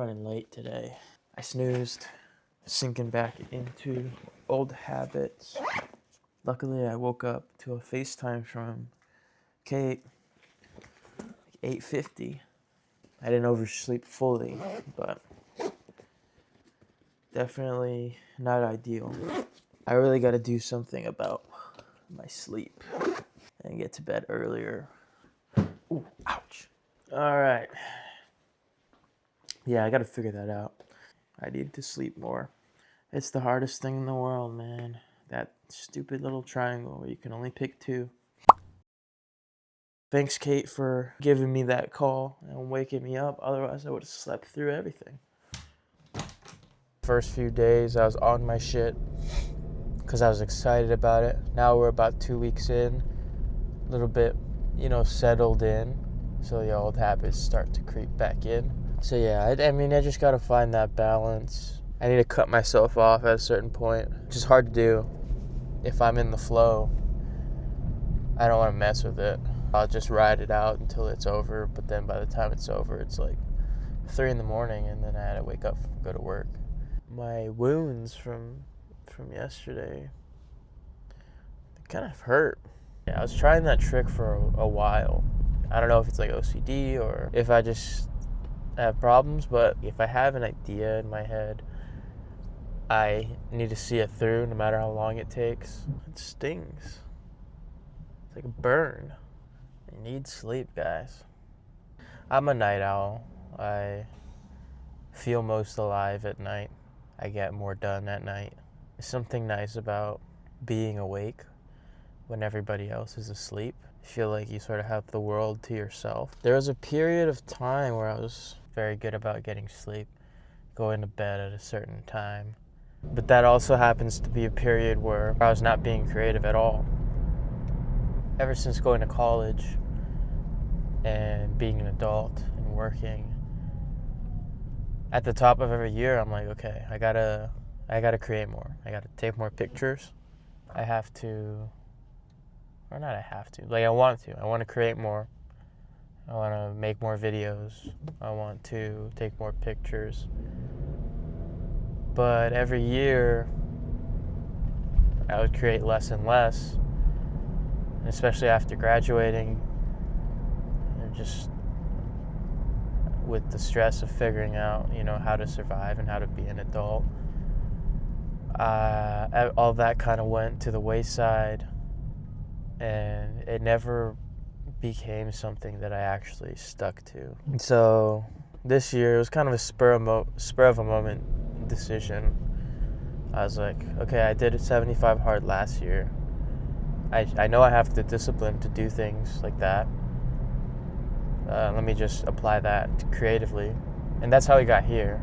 running late today. I snoozed, sinking back into old habits. Luckily, I woke up to a FaceTime from Kate, like 8:50. I didn't oversleep fully, but definitely not ideal. I really got to do something about my sleep and get to bed earlier. Ooh, ouch. All right. Yeah, I got to figure that out. I need to sleep more. It's the hardest thing in the world, man. That stupid little triangle where you can only pick two. Thanks, Kate, for giving me that call and waking me up. Otherwise, I would have slept through everything. First few days, I was on my shit because I was excited about it. Now we're about 2 weeks in, a little bit, settled in. So the old habits start to creep back in. So yeah, I just got to find that balance. I need to cut myself off at a certain point, which is hard to do. If I'm in the flow, I don't want to mess with it. I'll just ride it out until it's over, but then by the time it's over, it's like 3 in the morning, and then I had to wake up, go to work. My wounds from yesterday kind of hurt. Yeah, I was trying that trick for a while. I don't know if it's like OCD or if I just have problems, but if I have an idea in my head, I need to see it through no matter how long it takes. It stings. It's like a burn. I need sleep, guys. I'm a night owl. I feel most alive at night. I get more done at night. There's something nice about being awake when everybody else is asleep. I feel like you sort of have the world to yourself. There was a period of time where I was very good about getting sleep, going to bed at a certain time. But that also happens to be a period where I was not being creative at all. Ever since going to college and being an adult and working, at the top of every year, I'm like, okay, I gotta create more. I gotta take more pictures. I want to. I want to create more. I want to make more videos. I want to take more pictures. But every year, I would create less and less, especially after graduating, and just with the stress of figuring out, how to survive and how to be an adult. All that kind of went to the wayside, and it never became something that I actually stuck to. So this year, it was kind of a spur of a moment decision. I was like, okay, I did 75 hard last year. I know I have the discipline to do things like that. Let me just apply that creatively. And that's how we got here.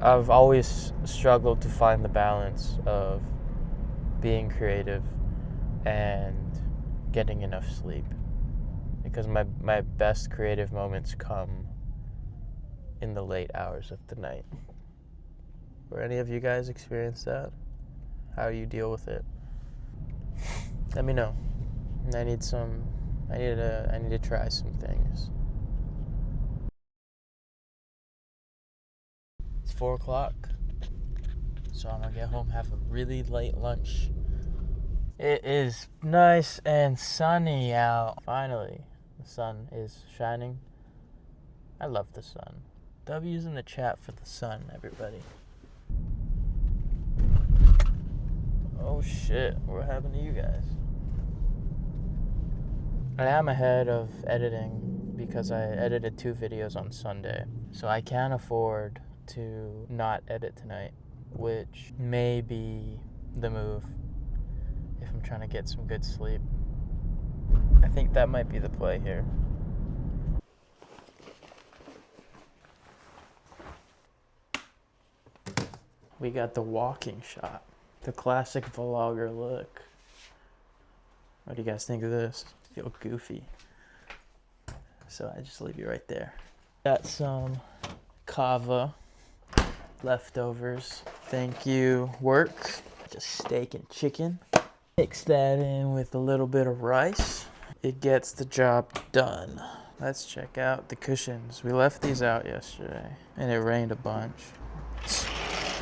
I've always struggled to find the balance of being creative and getting enough sleep. Because my best creative moments come in the late hours of the night. Or any of you guys experience that? How you deal with it? Let me know. I need to try some things. It's 4 o'clock, so I'm gonna get home, have a really late lunch. It is nice and sunny out. Finally, the sun is shining. I love the sun. W's in the chat for the sun, everybody. Oh shit, what happened to you guys? I am ahead of editing because I edited 2 videos on Sunday. So I can afford to not edit tonight, which may be the move if I'm trying to get some good sleep. I think that might be the play here. We got the walking shot, the classic vlogger look. What do you guys think of this? I feel goofy. So I just leave you right there. Got some kava leftovers. Thank you, work. Just steak and chicken. Mix that in with a little bit of rice. It gets the job done. Let's check out the cushions. We left these out yesterday and it rained a bunch. It's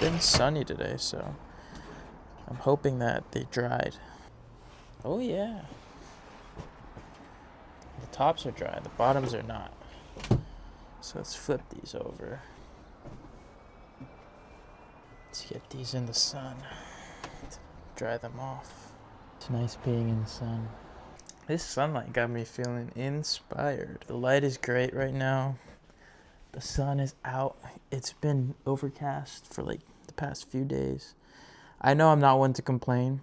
been sunny today, so I'm hoping that they dried. Oh yeah. The tops are dry, the bottoms are not. So let's flip these over. Let's get these in the sun. Dry them off. It's nice being in the sun. This sunlight got me feeling inspired. The light is great right now. The sun is out. It's been overcast for like the past few days. I know I'm not one to complain.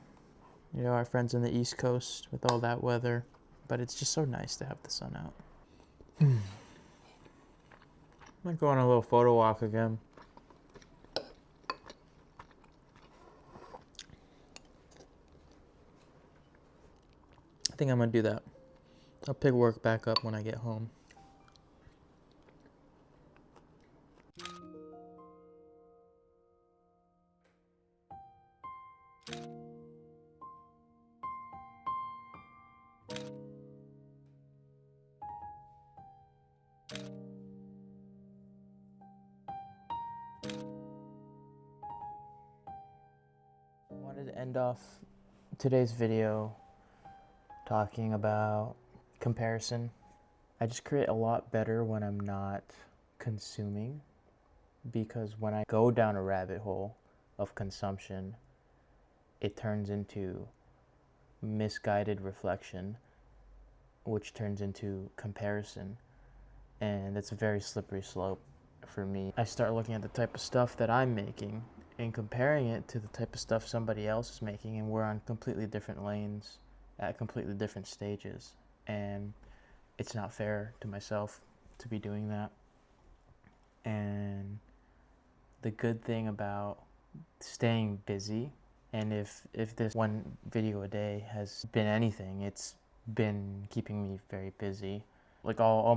You know, our friends on the East Coast with all that weather. But it's just so nice to have the sun out. I'm gonna go on a little photo walk again. I think I'm gonna do that. I'll pick work back up when I get home. I wanted to end off today's video talking about comparison. I just create a lot better when I'm not consuming, because when I go down a rabbit hole of consumption, it turns into misguided reflection, which turns into comparison, and it's a very slippery slope for me. I start looking at the type of stuff that I'm making and comparing it to the type of stuff somebody else is making, and we're on completely different lanes at completely different stages, and it's not fair to myself to be doing that. And the good thing about staying busy, and if this one video a day has been anything, it's been keeping me very busy. Like all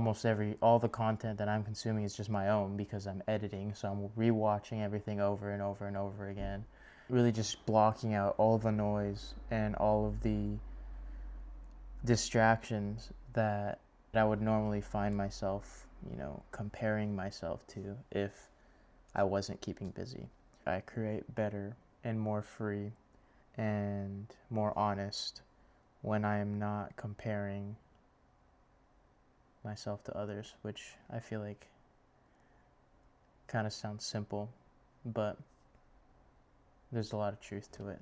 the content that I'm consuming is just my own, because I'm editing, so I'm rewatching everything over and over and over again. Really just blocking out all the noise and all of the distractions that I would normally find myself, comparing myself to if I wasn't keeping busy. I create better and more free and more honest when I am not comparing myself to others, which I feel like kind of sounds simple, but there's a lot of truth to it.